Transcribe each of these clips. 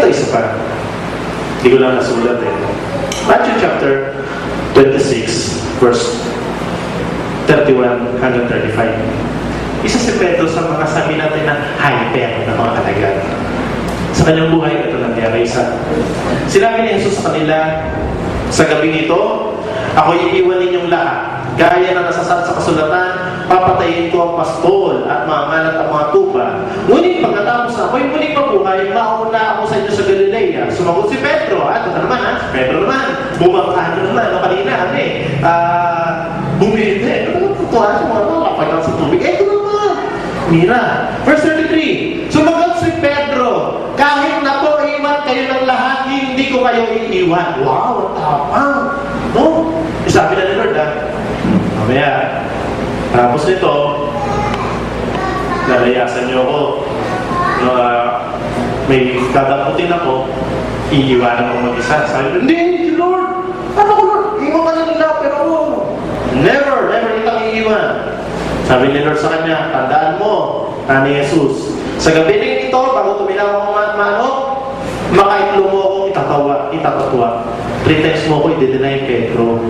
isa pa. Hindi ko lang nasulat eh. Matthew chapter 26, verse 31 hanggang 35. Isa si Pedro sa mga sabi natin na hyper na mga kalagan. Sa kanyang buhay, ito nangyari isa. Sinabi ni Jesus sa kanila, sa gabing ito, ako iiwan ninyong lahat. Gaya na nasasaad sa kasulatan, papatayin ko ang pastol at mangangalat ang mga tupa. Ngunit pagkatapos na ako'y muling mabuhay, mauna ako sa inyo sa Galilea. Sumagot si Pedro. Ito na naman, si Pedro naman. Bumangkahan na naman. Kanina, bumili. Tutuwa sa mga lapay lang sa tubig. Ito naman. Mira. Verse 33. Sumagot si Pedro, kahit na po iwan kayo ng lahat, hindi ko kayo iiwan. Wow, tapang. No? Sabi na ni Lord, mamaya, tapos nito, lalayasan niyo ako. May dadaputin ako, iiwanan ko mag-isa. Sabi ko, hindi, Lord. Ano ko, Lord? Iwan ka nila, pero never itang iiwan. Sabi ni Lord sa kanya, tandaan mo, ni Jesus, sa gabi rin ito, bago tumilaw ang manok, makaitlo mo akong itatatawa. 3 times mo ako i-deny Pedro.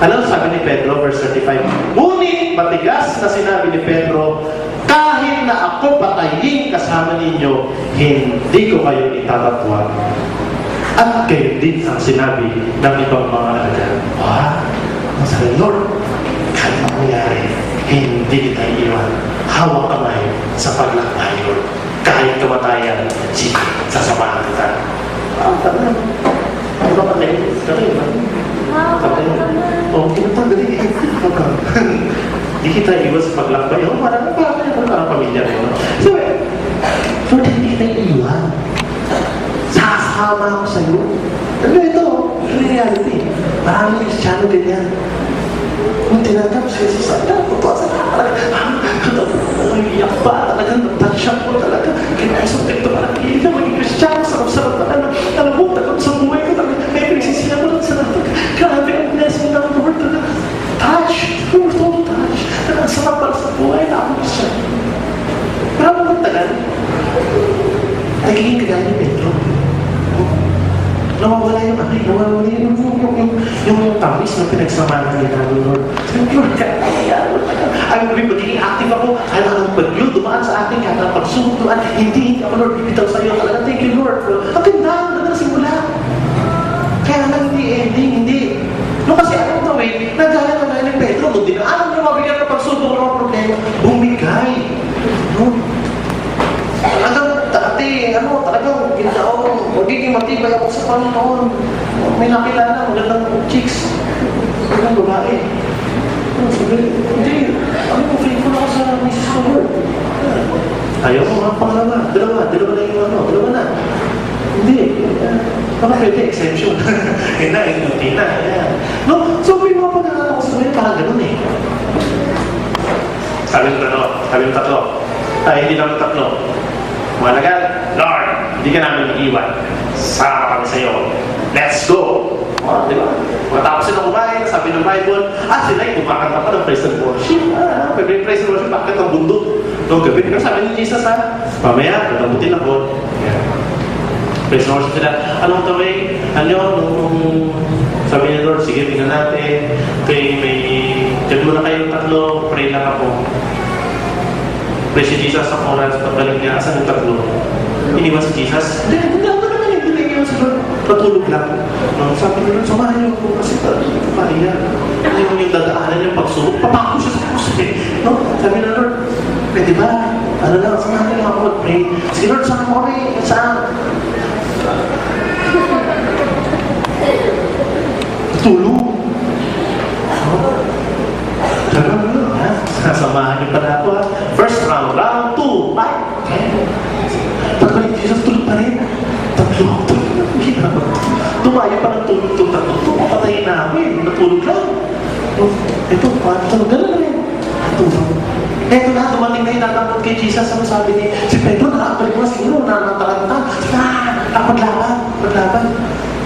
Ano sabi ni Pedro, verse 35? Ngunit matigas na sinabi ni Pedro, kahit na ako patayin kasama ninyo, hindi ko kayo itatatwa. At kayo din ang sinabi ng ibang mga alagad. Ang sabi, Lord, kahit ang nangyari, hindi kita iiwan. Hawak kamay sa paglakbay, Lord. Kahit kamatayan, sige, sasamahan kita. Ano ba patayin? Patayin ba? Kinatanggalin. Hindi kita iwan sa paglakbay. Parang pamilya rin. So, Lord, hindi kita iiwan. Sasama ako sa'yo. Ano ito? Reality. Maraming Kristiyano din yan. Kung tinatap siya sa sana, tutuwa sa iyak ba? Talagang natansya ko talaga. Kinaisok ito parang hindi na maging Kristiyano. Sarap-sarap na alam mo, talagang sa buhay ko talaga. May pinagsisiya ko lang sa natin. Grabe ang blessing ng Lord. Touch. Total touch. Talagang sarap para sa buhay na ako siya. Marami magtagal. Nagiging kagaya ni Pedro. Nawawala yung tamis na pinagsamahan nila ng Lord. Lord, kaya magiging active ako. Alam ang bagyo, dumaan sa akin, kaya ang pagsunduan, hindi ako, Lord, bibitaw sa iyo. Talaga, thank you, Lord. Ang ganda na simula. Kaya lang hindi ending, hindi. No, kasi anong gawin? Nagaya na ng Pedro, no, din alam na mabigyan ng pagsubok ng mga problema. Bumigay. No? Talagang ginaon, magiging matibay ako sa Panginoon. May nakilala, magandang chicks. Magandang babae. Sabi, hindi, faithful ako sa Mrs. Lord. Ayaw mo, mga pangalawa. Dalawa na. Hindi. Baka pwede, exemption. Hindi na. No, so may mga pagkakataon ko sa mga parang ganun eh. Sabi ng tatlo. Hindi naman tatlo. Malagal, Lord, hindi ka namin iiwan. Sama kami sa iyo. Let's go! Di ba? Matapos silang kumain, sabi ng Bible, sila'y kumakanta pa ng praise and worship. Pag-praise and worship, bakit ang bundok? Noong gabi, pero sabi ni Jesus, mamaya, pagkabutin ako. Praise and worship sila. Anong gawin? Nung sabi ni Lord, sige, tingnan natin. Diyan muna kayong tatlo, pray lang ako. Pray si Jesus sa oras, pagbalik niya, asan yung tatlo? Iniwan si Jesus? Hindi ako naman yung iniwan si Lord. Patulog lang. Sabi ni Lord, samahan niyo ako kasi hindi ko kaya. Ano yung dadaanan niyang pagsubok? Papako siya sa puso eh. Sabi ni Lord, pwede ba? Samahan niyo ako mag-pray. Si Lord, saan mo kami? Saan? Tulog. Sasamahan niyo pa na ako. First round 2, 5. Pagbalik Jesus, tulog pa rin. Tulog. Tumayo pa ng tulog. Patayin namin. Natulog lang. Ito, tulog na rin. Tulog. Eto na, dumating na yung natakot kay Jesus. Ano sabi ni si Pedro, nakakabalik mo siguro, nanatalanta. Paglaban.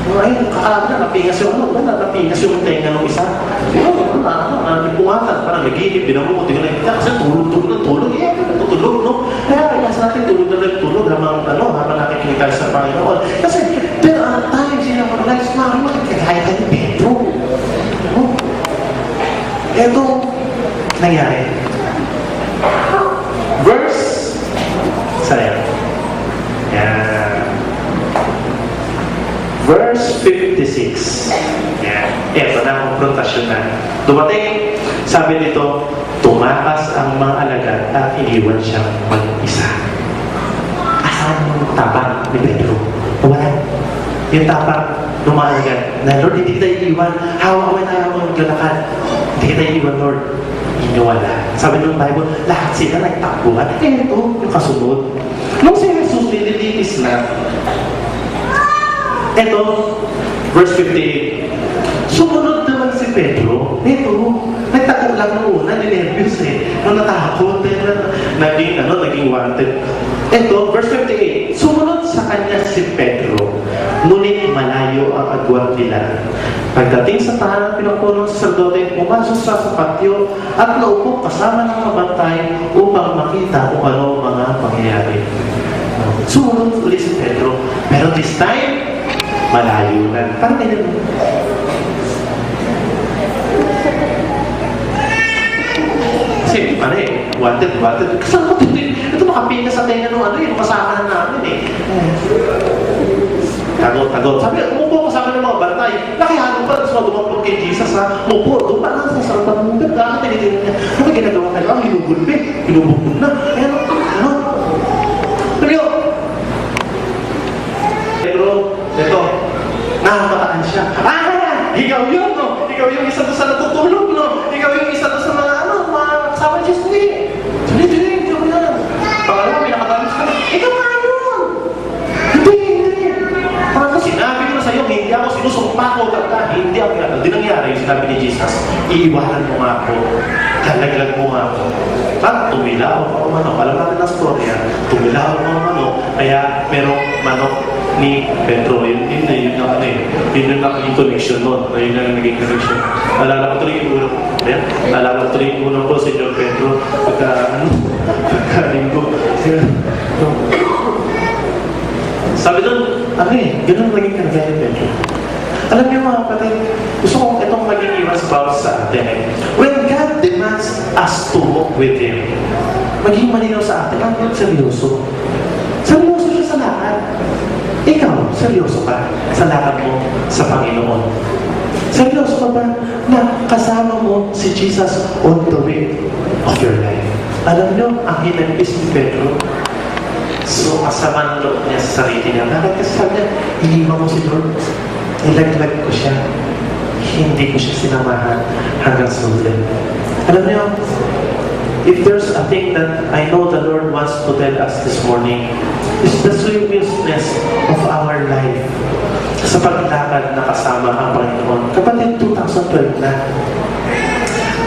Ayun, kakalaban na, napingas yung tenga ng isa. Nagpungatan, parang nag-iinip, binamuti ko na, kasi tulog, no? Kaya, sa natin, tulog habang nakikinig tayo sa Panginoon. Kasi, there are times in our lives, makikagaya ka ni Pedro. Oh. Ito, nangyari. Verse, sayang. Yan. Verse 56. Yan. Ito na, konfrontasyon na. Dumating, sabi dito, tumakas ang mga alagad at iniwan siyang mag-isa. Asan yung tapang ni Pedro? Wala. Yung tapang ng mga alagad na, Lord, hindi kita iiwan. Hawak mo na ako maglalakad. Hindi kita iiwan, Lord. Iniwala. Sabi ng Bible, lahat sila nagtakbuhan. Ito, yung kasunod. Nung si Jesus nililinis na, ito, verse 58. Sumunod naman si Pedro. Ito, nagtakot lang nung una, ninervyos Nung natakot, naging wanted. Ito, verse 58. Sumunod sa kanya si Pedro, ngunit malayo ang agwat nila. Pagdating sa tahanan pinupuno ng sacerdote, pumasok sa patio at naupo kasama ng mabantay upang makita kung ano mga pangyayari. Sumunod ulit si Pedro. Pero this time, malayo na. Parang ganyan. Kasi, wanted. Kasi ito makapinga sa tenga nung kasama na namin Tagot. Sabi, umupo kasama ng mga bantay. Nakihalo pa, tapos dumampag kay Jesus umupo, doon pa lang sa sarapang mong ganda. Tinitingnan niya, ano ginagawa kayo? Ang hinubulbe, hinubulbe na. Pero, ito, nakamataan siya. Ikaw yun, no? Ikaw yung isa doon sa natutulog, no? Ikaw yung isa doon sa mga kasama niya, hindi. Hindi ko yan. Pangalawa, may nakatalis ka. Ikaw nga yun! Hindi. Parang sinabi ko na sa'yo, hindi ako sinusumpa ko. Hindi ako yan. Hindi nangyari yung sinabi ni Jesus. Iiwanan mo nga ako. Kalaglag mo nga ako. Tumilaw ako manok. Alam natin ang storya. Tumilaw ako manok. Kaya merong manok ni Pedro. Yun yung naging connection nun. Yun yung naging connection. Alala ko tuloy yung unang ko. Alala ko tuloy yung unang ko, Senyor Pedro. Pagkalinggo. Sabi doon, ganun naging kanagay ni Pedro. Alam niyo mga kapatid, gusto kong itong maging iwas bawat sa atin. When God demands us to walk with Him, maging malinaw sa atin, ang seryoso. Seryoso siya sa lakad. Ikaw, seryoso ka sa lakad mo sa Panginoon? Seryoso ka ba na kasama mo si Jesus on the way of your life? Alam niyo, ang hinagpis ni Pedro, so kasama ng loob niya sa sarili niya. Bakit kasi sabi niya, iniwan mo si Lord? Nilaglag ko siya. Hindi ko siya sinamahan hanggang sa huli. Alam niyo, if there's a thing that I know the Lord wants to tell us this morning, is the seriousness of our life sa paglakad na kasama ang Panginoon. Kapatid, 2012 na.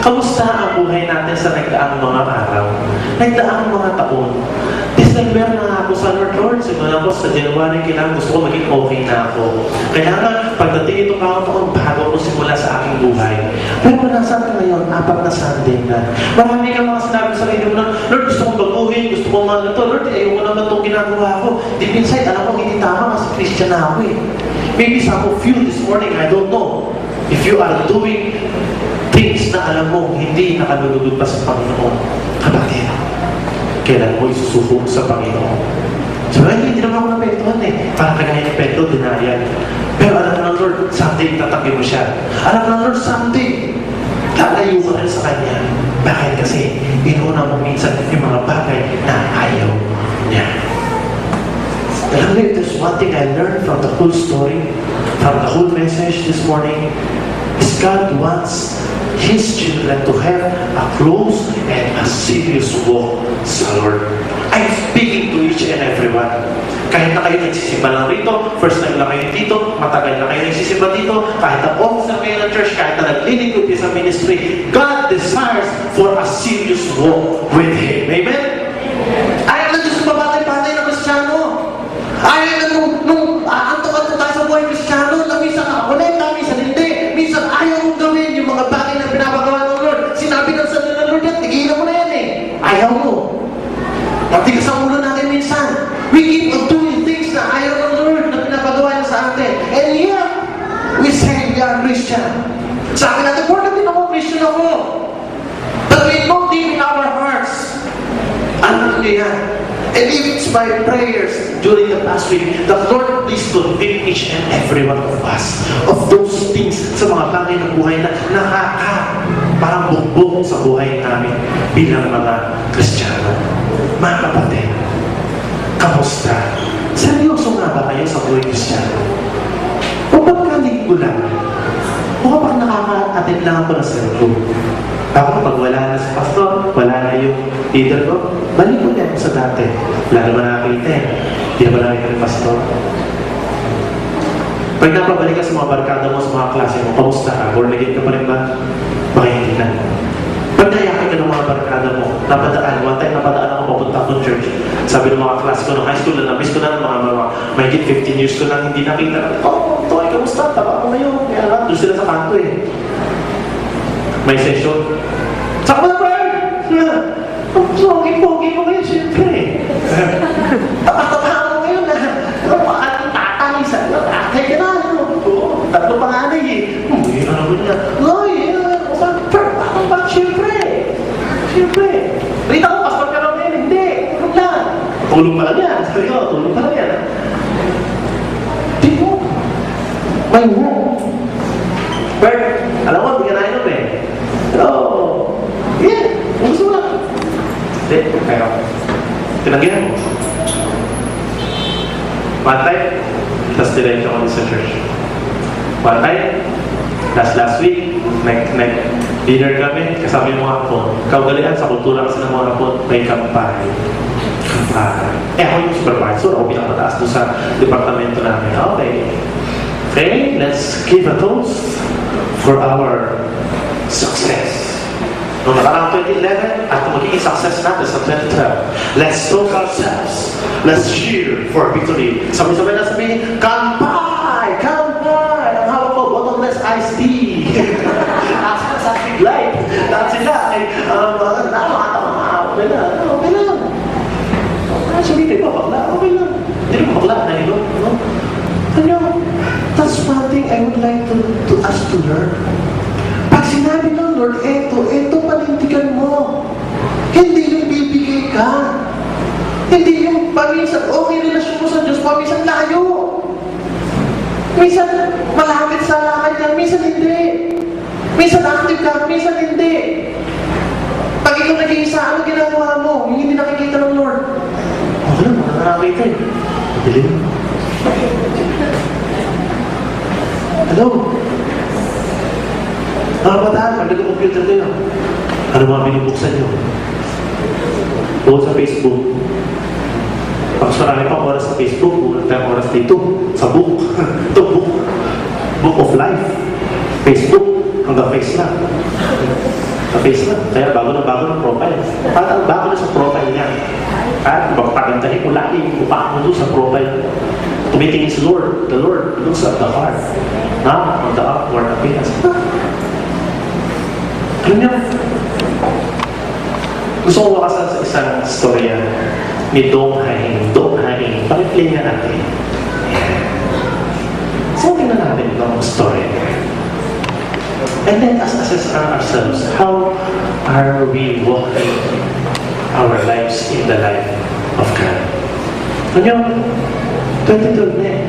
Kamusta ang buhay natin sa nagdaang mga araw? Nagdaang mga taon? December na ako sa Lord. Simula ko sa January, kailangan gusto ko maging okay na ako. Kailangan, pagdating itong mga taon, bago ko simula sa aking buhay. Pero nasaan ka ngayon? 4 na Sunday na. Marami kang mga sinabi sa inyo na, Lord, gusto kong baguhin, gusto kong mga ito. Lord, ayaw ko naman itong ginagawa ko. Deep inside, alam ko, hindi tama kasi Christian na ako Maybe some of you this morning, I don't know, if you are doing things na alam mo, hindi nakalulugod pa sa Panginoon. Kapatid, kailan mo isusuko sa Panginoon? So, hindi naman ako napektuhan Parang kagaya ni Pedro, denial. Pero alam mo ng Lord, someday tatagin mo siya. Alam mo ng Lord, someday lalayo ka rin sa Kanya. Bakit? Kasi inuna mo minsan yung mga bagay na ayaw niya. Alam mo, there's one thing I learned from the whole story, from the whole message this morning, is God wants His children to have a close and a serious walk sa Lord. I'm speaking to each and everyone. Kahit na kayo nagsisimba lang rito, first time lang kayo dito, matagal na kayo nagsisimba dito, kahit na officer kayo ng church, kahit na naglilingkod kayo sa ministry, God desires for a serious walk with Him. Amen? Ayaw na Diyos pabatay-batay na Kristyano. Ayaw na nung aantok-antok tayo sa buhay Kristyano, na minsan nakakonekta, minsan hindi. Minsan ayaw mong gawin yung mga bagay na pinapagawa ng Lord. Sinabi ng salita ng Lord yan, tigilan mo na yan Ayaw mo. Matigas ang ulo natin minsan. We keep on doing things na ayaw Sabi natin, Lord, natin ako, Christian ako. But we know deep in our hearts. Ano yan? And if it's by prayers during the past week, the Lord please convict each and every one of us of those things sa mga bagay ng buhay na parang bugbog sa buhay namin bilang mga Kristiyano. Mga kapatid, kamusta? Seryoso nga ba kayo sa buhay Kristiyano? O pagkalinggo lang? O kapag nakaka-attend lang ako ng sermon? Ako kapag wala na si pastor, wala na yung leader ko, balik ko niya sa dati. Wala naman nakakita eh. Hindi naman nakakita ng pastor. Pag napabalik ka sa mga barkada mo, sa mga klase mo, kamusta ka? Born again ka pa rin ba? Baka hindi na. Pag nayakin ka ng mga barkada mo, one time napadaan ako papunta akong church. Sabi ng mga klase ko, ng high school na na-miss ko na ng mga mahigit 15 years ko na hindi nakita. Toy, kamusta? Taba ko ngayon. Kaya nga, doon sila sa kanto eh. May session. Saka na ba? Pogi mo ngayon, siyempre. Tapa-tapa mo ngayon na. Paano tatay sa iyo? Tatay ka na. Tatlo panganay eh. Hindi na naman niya. Ay, bakit ba? Siyempre. Rita ko, pastor ka naman yan. Hindi. Tulog lang. Tulog pa lang yan. Sabi ko, tulog pa lang yan. Di mo. May mo. Bert, alam mo, hindi ka na inom eh. Pero, yeah, gusto mo lang. Hindi, pero, tinanggihan mo. One time, tapos diretso ako sa church. One time, last week, dinner kami, kasama yung mga hapon. Kaugalian sa kultura kasi ng mga hapon, may kampay. Ako yung supervisor, ako pinapataas doon sa departamento namin. Okay, let's give a toast for our success. Noong nakaraang 2011, at magiging success natin sa 2012, let's toast ourselves. Let's cheer for victory. Sabi-sabi na sabihin, Kampay! Ang hawak ko, bottomless iced tea. Sa big light. Lahat sila ay, okay lang. Sabihin ko, bakla, okay lang. Hindi ko bakla, nalilo. That's one thing I would like to us to learn. Pag sinabi ng Lord, eto panindigan mo. Hindi yung bibigay ka. Hindi yung paminsan, okay relasyon mo sa Diyos, paminsan layo. Minsan malapit sa lakad ka, minsan hindi. Minsan active ka, minsan hindi. Pag ikaw nag-iisa, ano ginagawa mo? Yung hindi nakikita ng Lord. Okay lang, nakakita eh. Madilim. Hello? Mga bataan, pag nag-computer kayo, ano mga binubuksan nyo? Buod sa Facebook. Pag marami pang oras sa Facebook, buod tayong oras dito, sa book. Ito, book of life. Facebook, hanggang face lang. Sa face lang. Kaya bago ng profile. Parang bago na sa profile niya. At magpagandahin mo lagi yung mukha mo doon sa profile. Tumitingin si Lord. The Lord looks at the heart. On the upward appearance. Alam niyo, gusto ko makasan sa isang storya ni Dong Haing. Pakiplay nga natin. So, tingnan natin itong story. And let us assess ourselves. How are we walking our lives in the life of God? Alam niyo, 2012 na eh.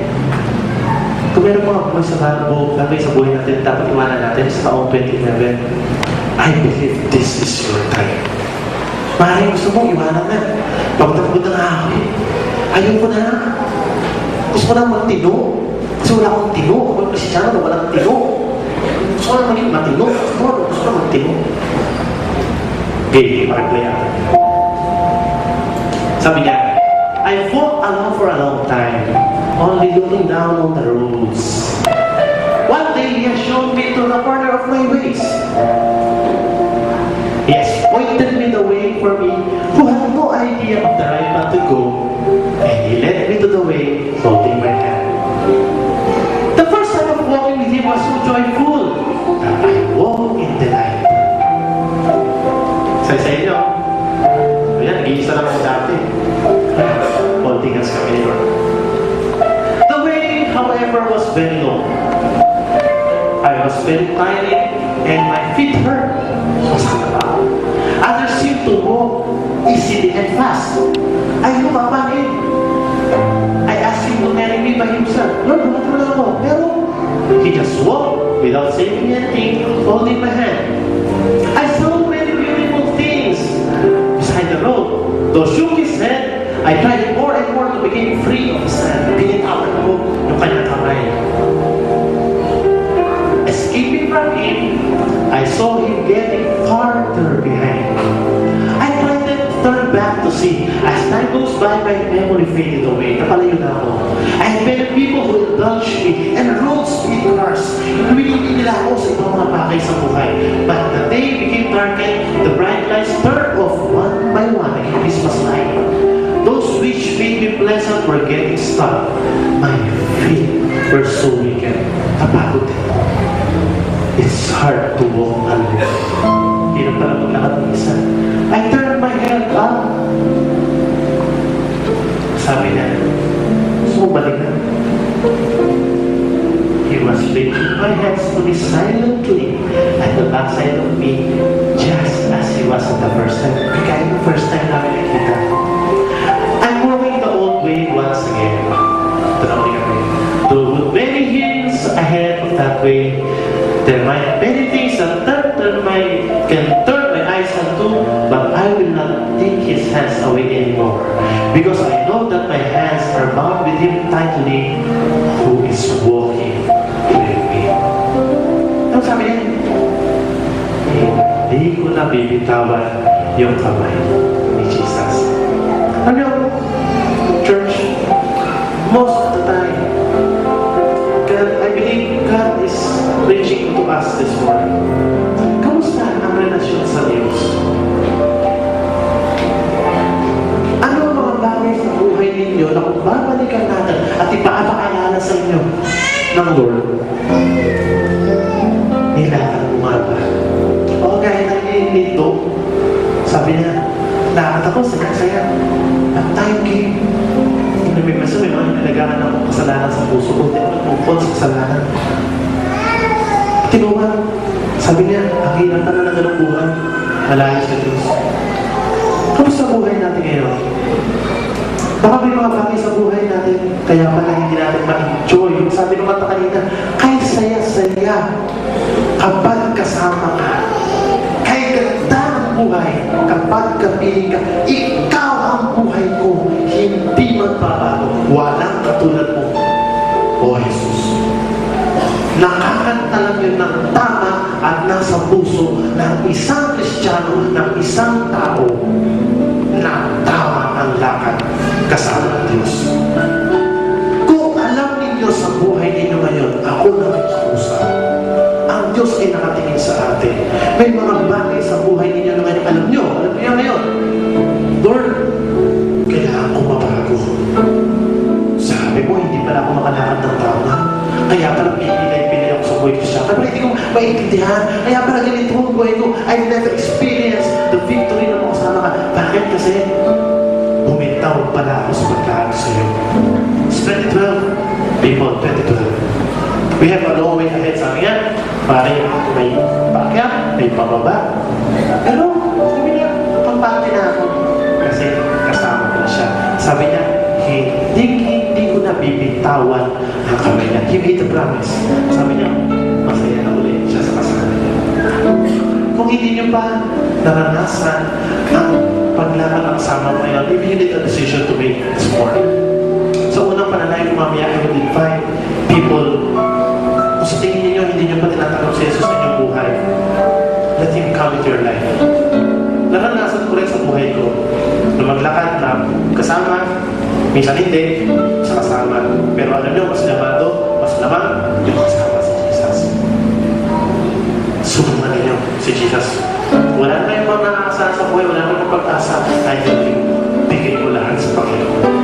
Kung meron mga buhay sa buhay natin, dapat iwanan natin sa taong 2011. I believe this is your time. Maaaring gusto mo, iwanan na. Pagtapod na nga ako eh. Ayaw ko na. Gusto ko na magtino. Kasi wala akong tino. Ako yung Kristiyano na walang tino. Gusto ko na maging matino. Gusto ko na magtino. Okay, pakiplay natin. Sabi niya, I walked along for a long time, only looking down on the roads. One day, He has shown me to the corner of my ways. He has pointed me the way for me, who had no idea of the right path to go, and He led me to the way, holding my hand. The first time of walking with Him was so joyful that I walked in delight. Sa inyo, ayan, nag-iisa lang ako dati. Holding hands kami ni Lord. The way, however, was very long. I was very tiring and my feet hurt. Masakit pa. Others seem to walk easily and fast. I look upon him. I asked him to marry me by himself. Lord, wala ko lang ako. Pero he just walked without saying anything, holding my hand. I saw many beautiful things beside the road. Though shook his head, I tried more and more to become free of sand. Binitawan ko yung kanyang kamay. Escaping from him, I saw him getting farther behind. I tried to turn back to see. As time goes by, my memory faded away. Napalayo na ako. I had many people who indulged me and rode speed cars. Humilingin nila ako sa ibang mga bagay sa buhay. But the day became darkened, the bright lights turned off one by one like a Christmas light. Those which made me pleasant were getting stuck. My feet were so weakened. Napagod din. It's hard to walk alone. Hirap pala maglakad ng isa. I turned my head up. Sabi niya, sumabalik na. He was lifting my hands to me silently at the backside of me, just as he was the first time. Kaya yung first time namin nakita. I'm walking the old way once again. Tanawin kami. Though many hills ahead of that way, there might be many things that can turn my eyes onto, but I will not take his hands away anymore. Because I know that my hands are bound with him tightly, who is walking with me. Ano sabi niya? Hindi ko na bibitawan yung kamay ni Jesus. Ano? Church, most of the time, I believe God is reaching to us this morning. Kamusta ang relasyon sa Diyos? Ano ang mga bagay sa buhay ninyo na kung babalikan natin at ipapakilala sa inyo ng Lord? Nilakan umaga. O gaya ng nito, sabi niya, lahat ako saya-saya. At time came. May mga nilagahan ng kasalanan sa puso ko. Tungkol sa kasalanan. Tinuwan. Sabi niya, ang hirap na ng ganong buhay. Malayo sa Diyos. Kamusta buhay natin ngayon? Baka may mga bagay sa buhay natin, kaya pala hindi natin ma-enjoy. Sabi ng kanta kanina, kay saya-saya kapag kasama ka. Kay ganda ang buhay kapag kapiling ka. Ikaw ang buhay ko. Hindi magbabago. Walang katulad mo. O Jesus. Nakakanta lang yun ng tama at nasa puso ng isang Kristiyano, ng isang tao na tama ang lakad kasama ng Diyos. Kung alam ninyo sa buhay ninyo ngayon, ako nakikiusap. Ang Diyos ay nakatingin sa atin. May mga bagay sa buhay ninyo na ngayon. Alam niyo ngayon, Lord, kailangan ko mabago. Sabi mo, hindi pala ako makalakad ng tama. Kaya pala pinilay ako sa buhay ko siya. Kaya pala hindi ko maintindihan. Kaya pala ganito ang buhay ko. I've never experienced the victory na makasama ka. Bakit? Kasi bumitaw pala ako sa pagkaano sa iyo. It's 2012. People, 2012. We have a long way ahead. Sabi nga, parang may paakyat, may pababa. Pero, sabi niya, pampati na ako. Kasi kasama ko na siya. Sabi niya, hindi ko na bibitawan ang kamay niya. He made a promise. Sabi niya, masaya na ulit siya sa kasama niya. Kung hindi niyo pa naranasan ang paglaban ng kasama mo ngayon, maybe you need a decision to make this morning. Sa unang panalay ko mamaya, I will invite people. Kung sa tingin niyo, hindi niyo pa tinatanggap si Jesus sa inyong buhay, let Him come into your life. Naranasan ko rin sa buhay ko na maglakad na kasama, minsan hindi, sa kasama. Pero alam niyo, mas lamang yung kasama si Jesus. Subukan ninyo si Jesus. Wala tayong mga nakakasama sa buhay, wala tayong pag-asa, kahit bigay mo lahat sa Panginoon.